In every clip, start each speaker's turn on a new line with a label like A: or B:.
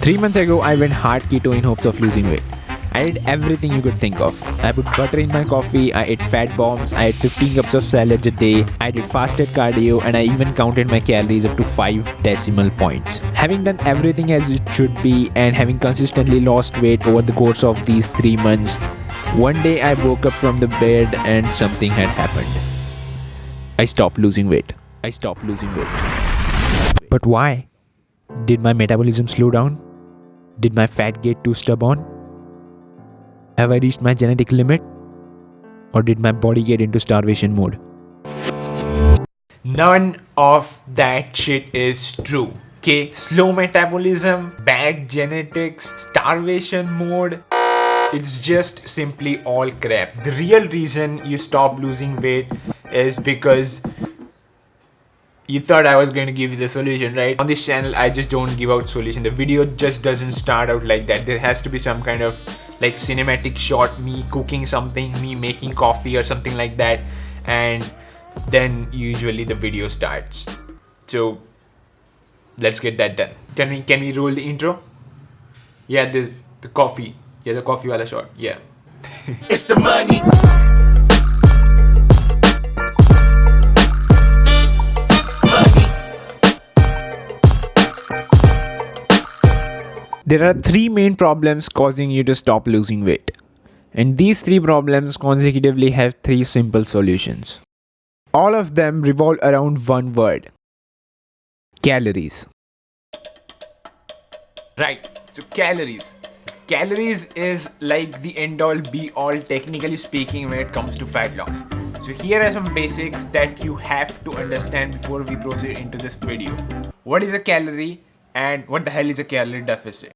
A: 3 months ago, I went hard keto in hopes of losing weight. I did everything you could think of. I put butter in my coffee, I ate fat bombs, I ate 15 cups of salad a day, I did fasted cardio, and I even counted my calories up to 5 decimal points. Having done everything as it should be and having consistently lost weight over the course of these 3 months, one day I woke up from the bed and something had happened. I stopped losing weight. But why? Did my metabolism slow down? Did my fat get too stubborn? Have I reached my genetic limit? Or did my body get into starvation mode? None of that shit is true. Okay, slow metabolism, bad genetics, starvation mode. It's just simply all crap. The real reason you stop losing weight is because you thought I was going to give you the solution, right? On this channel, I just don't give out solution. The video just doesn't start out like that. There has to be some kind of like cinematic shot, me cooking something, me making coffee or something like that, and then usually the video starts. So let's get that done. Can we roll the intro? Yeah, the coffee. Yeah, the coffee wala shot. Yeah.
B: It's the money.
A: There are 3 main problems causing you to stop losing weight. And these 3 problems consecutively have 3 simple solutions. All of them revolve around one word: calories. Right, so calories. Calories is like the end all be all, technically speaking, when it comes to fat loss. So here are some basics that you have to understand before we proceed into this video. What is a calorie? And what the hell is a calorie deficit?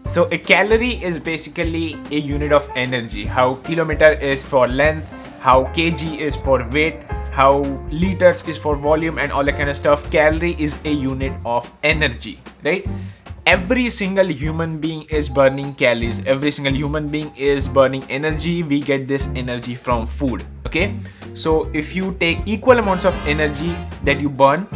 A: So a calorie is basically a unit of energy. How kilometer is for length, how kg is for weight, how liters is for volume, and all that kind of stuff. Calorie is a unit of energy, right? Every single human being is burning calories. Every single human being is burning energy. We get this energy from food, okay? So if you take equal amounts of energy that you burn,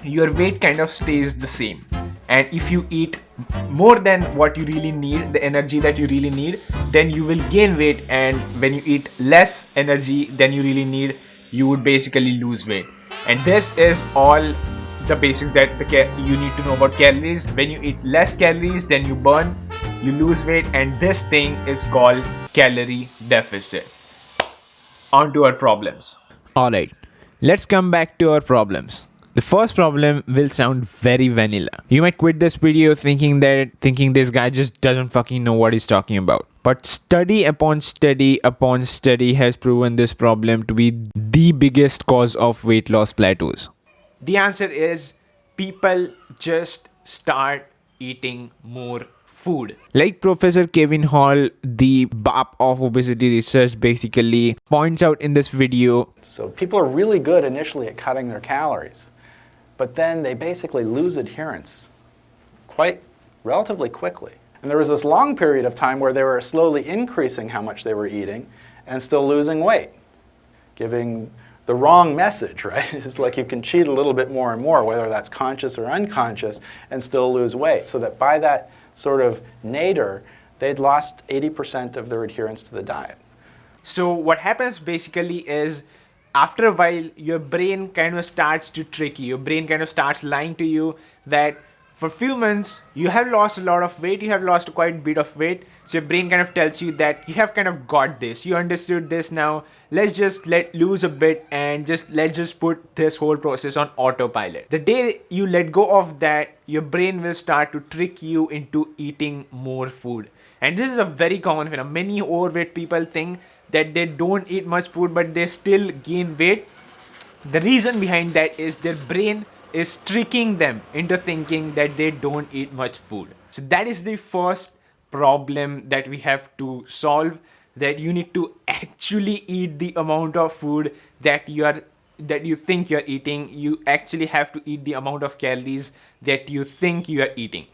A: your weight kind of stays the same. And if you eat more than what you really need, the energy that you really need, then you will gain weight. And when you eat less energy than you really need, you would basically lose weight. And this is all the basics that you need to know about calories. When you eat less calories than you burn, you lose weight, and this thing is called calorie deficit. On to our problems. Alright, let's come back to our problems. The first problem will sound very vanilla. You might quit this video thinking this guy just doesn't fucking know what he's talking about. But study upon study upon study has proven this problem to be the biggest cause of weight loss plateaus. The answer is people just start eating more food. Like Professor Kevin Hall, the BAP of obesity research, basically points out in this video.
C: So people are really good initially at cutting their calories, but then they basically lose adherence quite relatively quickly. And there was this long period of time where they were slowly increasing how much they were eating and still losing weight, giving the wrong message, right? It's like you can cheat a little bit more and more, whether that's conscious or unconscious, and still lose weight. So that by that sort of nadir, they'd lost 80% of their adherence to the diet.
A: So what happens basically is, after a while, your brain kind of starts to trick you. Your brain kind of starts lying to you that for few months, you have lost a lot of weight, you have lost quite a bit of weight. So your brain kind of tells you that you have kind of got this, you understood this now, let's just let loose a bit and let's just put this whole process on autopilot. The day you let go of that, your brain will start to trick you into eating more food. And this is a very common phenomenon. Many overweight people think that they don't eat much food but they still gain weight. The reason behind that is their brain is tricking them into thinking that they don't eat much food. So that is the first problem that we have to solve, that you need to actually eat the amount of food that you think you're eating. You actually have to eat the amount of calories that you think you are eating.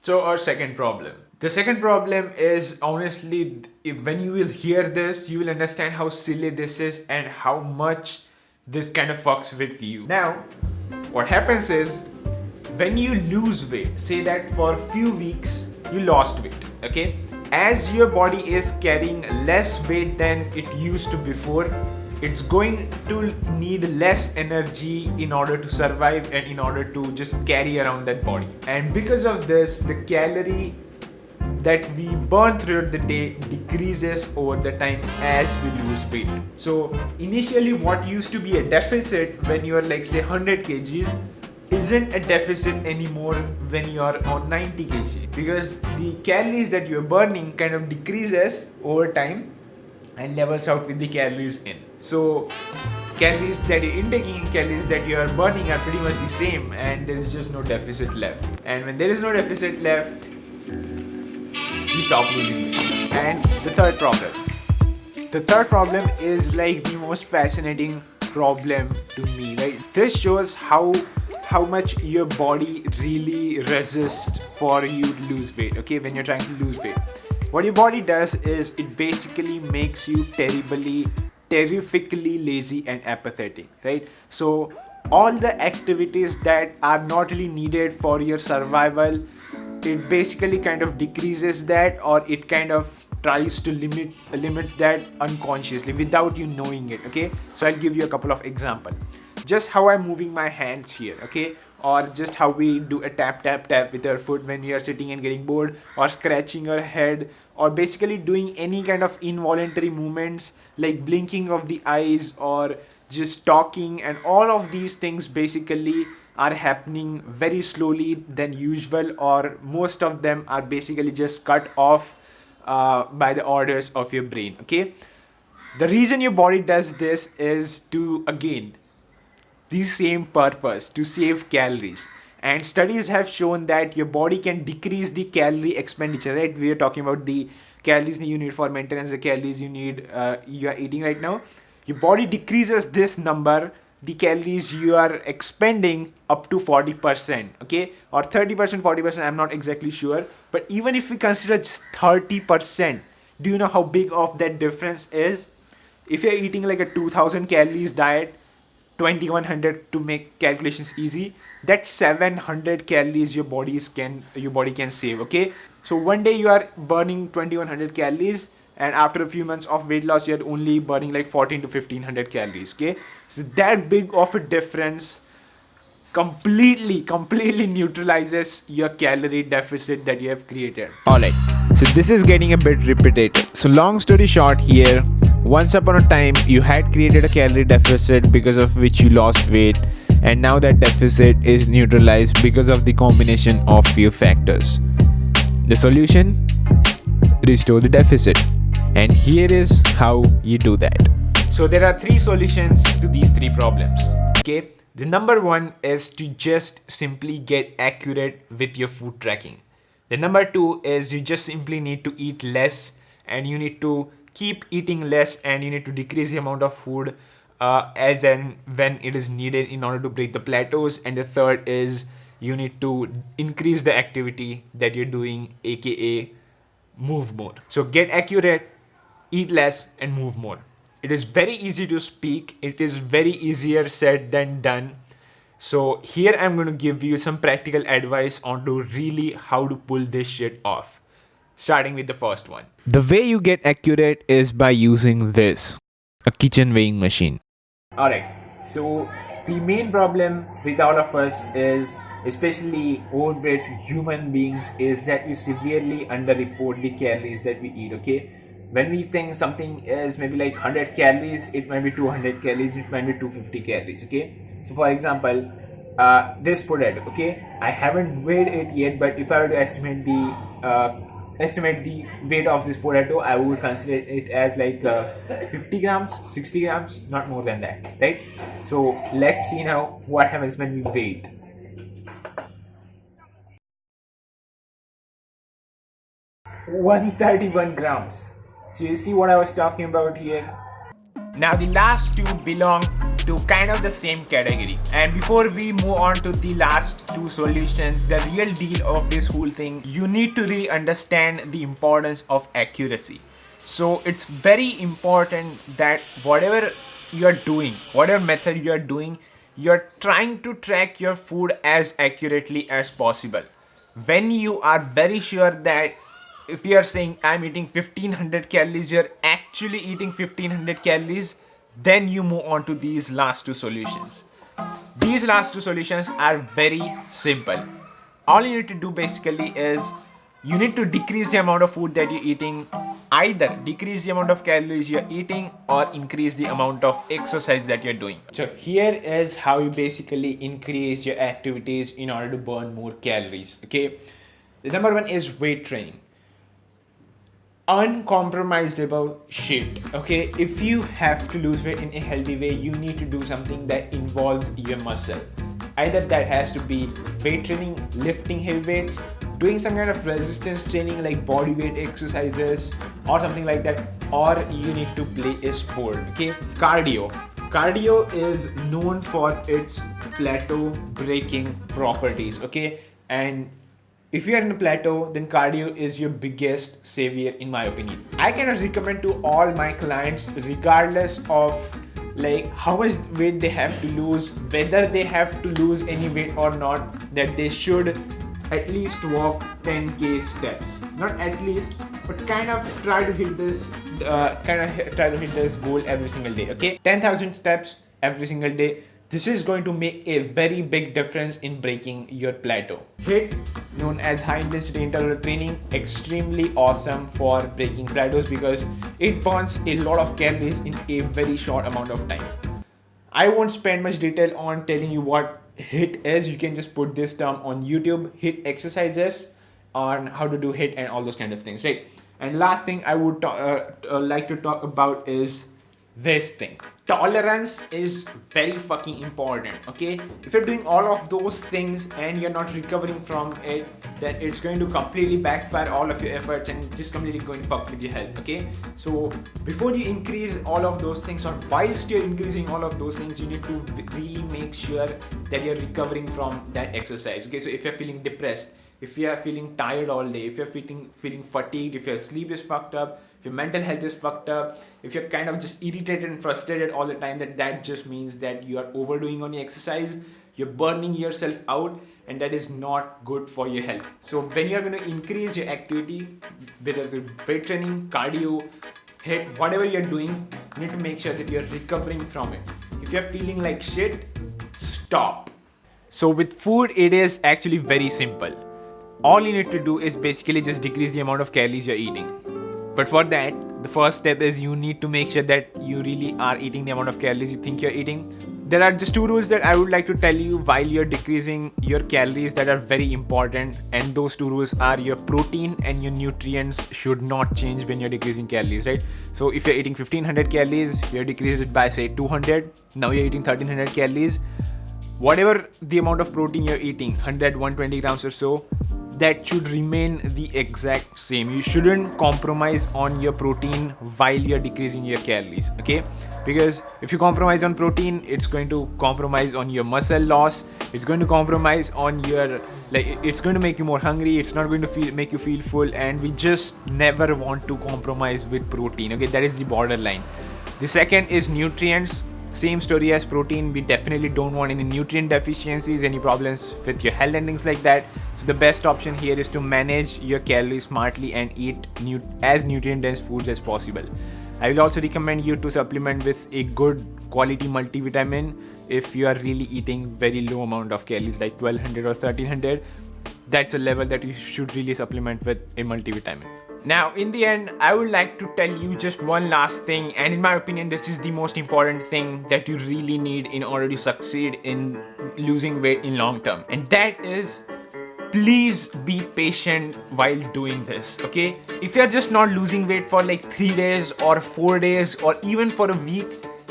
A: So our second problem. The second problem is honestly, when you will hear this, you will understand how silly this is and how much this kind of fucks with you. Now, what happens is when you lose weight, say that for a few weeks you lost weight, okay? As your body is carrying less weight than it used to before, it's going to need less energy in order to survive and in order to just carry around that body. And because of this, the calorie that we burn throughout the day decreases over the time as we lose weight. So initially what used to be a deficit when you are like say 100 kgs isn't a deficit anymore when you are on 90 kg, because the calories that you're burning kind of decreases over time and levels out with the calories in. So calories that you're intaking and calories that you are burning are pretty much the same, and there is just no deficit left. And when there is no deficit left, you stop losing weight. And the third problem. The third problem is like the most fascinating problem to me, right? This shows how much your body really resists for you to lose weight, okay, when you're trying to lose weight. What your body does is it basically makes you terrifically lazy and apathetic, right? So all the activities that are not really needed for your survival, it basically kind of decreases that, or it kind of tries to limits that unconsciously without you knowing it, okay? So I'll give you a couple of examples. Just how I'm moving my hands here, okay? Or just how we do a tap tap tap with our foot when we are sitting and getting bored, or scratching our head, or basically doing any kind of involuntary movements like blinking of the eyes or just talking, and all of these things basically are happening very slowly than usual, or most of them are basically just cut off by the orders of your brain, okay? The reason your body does this is to, again, the same purpose, to save calories. And studies have shown that your body can decrease the calorie expenditure, right? We are talking about the calories you need for maintenance, the calories you need you are eating right now. Your body decreases this number, the calories you are expending, up to 40%, okay? Or 30%, 40%, I'm not exactly sure. But even if we consider just 30%, do you know how big of that difference is? If you're eating like a 2000 calories diet, 2100 to make calculations easy, that's 700 calories your body can save, okay? So one day you are burning 2100 calories, and after a few months of weight loss you're only burning like 14 to 1500 calories, okay? So that big of a difference completely neutralizes your calorie deficit that you have created. Alright, so this is getting a bit repetitive. So long story short here, once upon a time you had created a calorie deficit because of which you lost weight, and now that deficit is neutralized because of the combination of few factors. The solution? Restore the deficit. And here is how you do that. So there are three solutions to these three problems, okay? The number one is to just simply get accurate with your food tracking. The number two is you just simply need to eat less, and you need to keep eating less, and you need to decrease the amount of food as and when it is needed in order to break the plateaus. And the third is you need to increase the activity that you're doing, aka move more. So get accurate, eat less, and move more. It is very easy to speak. It is very easier said than done. So here I'm going to give you some practical advice on to really how to pull this shit off. Starting with the first one. The way you get accurate is by using this, a kitchen weighing machine. Alright, so the main problem with all of us is, especially overweight human beings, is that we severely underreport the calories that we eat, okay? When we think something is maybe like 100 calories, it might be 200 calories, it might be 250 calories, okay? So for example, this potato, okay? I haven't weighed it yet, but if I were to estimate the weight of this potato, I would consider it as like 50 grams, 60 grams, not more than that, right? So let's see now what happens when we weigh it. 131 grams. So you see what I was talking about here? Now the last two belong into kind of the same category. And before we move on to the last two solutions, the real deal of this whole thing, you need to really understand the importance of accuracy. So it's very important that whatever you're doing, whatever method you're doing, you're trying to track your food as accurately as possible. When you are very sure that if you are saying I'm eating 1500 calories, you're actually eating 1500 calories, then you move on to these last two solutions. These last two solutions are very simple. All you need to do basically is you need to decrease the amount of food that you're eating, either decrease the amount of calories you're eating or increase the amount of exercise that you're doing. So here is how you basically increase your activities in order to burn more calories. Okay, the number one is weight training. Uncompromisable shit. Okay, if you have to lose weight in a healthy way, you need to do something that involves your muscle. Either that has to be weight training, lifting heavy weights, doing some kind of resistance training like body weight exercises or something like that, or you need to play a sport. Okay, cardio is known for its plateau breaking properties. Okay, and if you are in a plateau, then cardio is your biggest savior in my opinion. I cannot recommend to all my clients, regardless of like how much weight they have to lose, whether they have to lose any weight or not, that they should at least walk 10k steps. Not at least, but kind of try to hit this goal every single day. Okay, 10,000 steps every single day. This is going to make a very big difference in breaking your plateau. HIIT, known as high intensity interval training, extremely awesome for breaking plateaus because it burns a lot of calories in a very short amount of time. I won't spend much detail on telling you what HIIT is. You can just put this term on YouTube, HIIT exercises, on how to do HIIT and all those kind of things, right? And last thing I would like to talk about is this thing. Tolerance is very fucking important. Okay, if you're doing all of those things and you're not recovering from it, then it's going to completely backfire all of your efforts and just completely going to fuck with your health. Okay, so before you increase all of those things, or whilst you're increasing all of those things, you need to really make sure that you're recovering from that exercise. Okay, so if you're feeling depressed, if you are feeling tired all day, if you're feeling fatigued, if your sleep is fucked up, if your mental health is fucked up, if you're kind of just irritated and frustrated all the time, that just means that you are overdoing on your exercise, you're burning yourself out, and that is not good for your health. So when you're going to increase your activity, whether it's weight training, cardio, HIIT, whatever you're doing, you need to make sure that you're recovering from it. If you're feeling like shit, stop. So with food, it is actually very simple. All you need to do is basically just decrease the amount of calories you're eating. But for that, the first step is you need to make sure that you really are eating the amount of calories you think you're eating. There are just two rules that I would like to tell you while you're decreasing your calories that are very important. And those two rules are your protein and your nutrients should not change when you're decreasing calories, right? So if you're eating 1500 calories, you're decreased it by say 200. Now you're eating 1300 calories. Whatever the amount of protein you're eating, 100, 120 grams or so, that should remain the exact same. You shouldn't compromise on your protein while you're decreasing your calories, okay? Because if you compromise on protein, it's going to compromise on your muscle loss. It's going to compromise on your, it's going to make you more hungry. It's not going to make you feel full, and we just never want to compromise with protein, okay? That is the borderline. The second is nutrients. Same story as protein. We definitely don't want any nutrient deficiencies, any problems with your health and things like that. So the best option here is to manage your calories smartly and eat as nutrient dense foods as possible. I will also recommend you to supplement with a good quality multivitamin if you are really eating very low amount of calories like 1200 or 1300. That's a level that you should really supplement with a multivitamin. Now, in the end, I would like to tell you just one last thing, and in my opinion, this is the most important thing that you really need in order to succeed in losing weight in long term. And that is, please be patient while doing this, okay? If you're just not losing weight for like 3 days or 4 days or even for a week,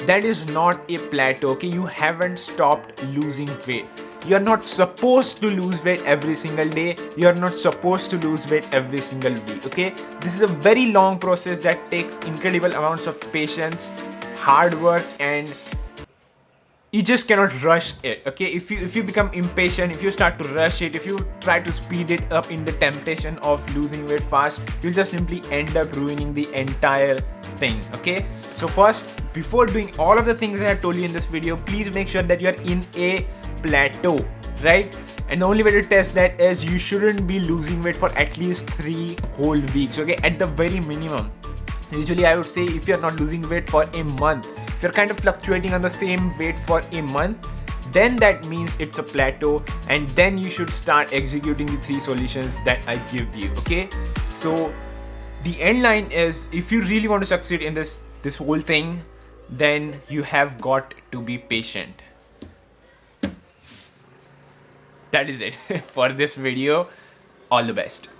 A: that is not a plateau, okay? You haven't stopped losing weight. You're not supposed to lose weight every single day. You're not supposed to lose weight every single week, okay? This is a very long process that takes incredible amounts of patience, hard work, and you just cannot rush it. Okay, if you become impatient, if you start to rush it, if you try to speed it up in the temptation of losing weight fast, you'll just simply end up ruining the entire thing. Okay, so first, before doing all of the things I have told you in this video, please make sure that you are in a plateau, right? And the only way to test that is you shouldn't be losing weight for at least 3 whole weeks. Okay, at the very minimum. Usually I would say if you're not losing weight for a month, if you're kind of fluctuating on the same weight for a month, then that means it's a plateau, and then you should start executing the 3 solutions that I give you. Okay, so the end line is, if you really want to succeed in this whole thing, then you have got to be patient. That is it for this video. All the best.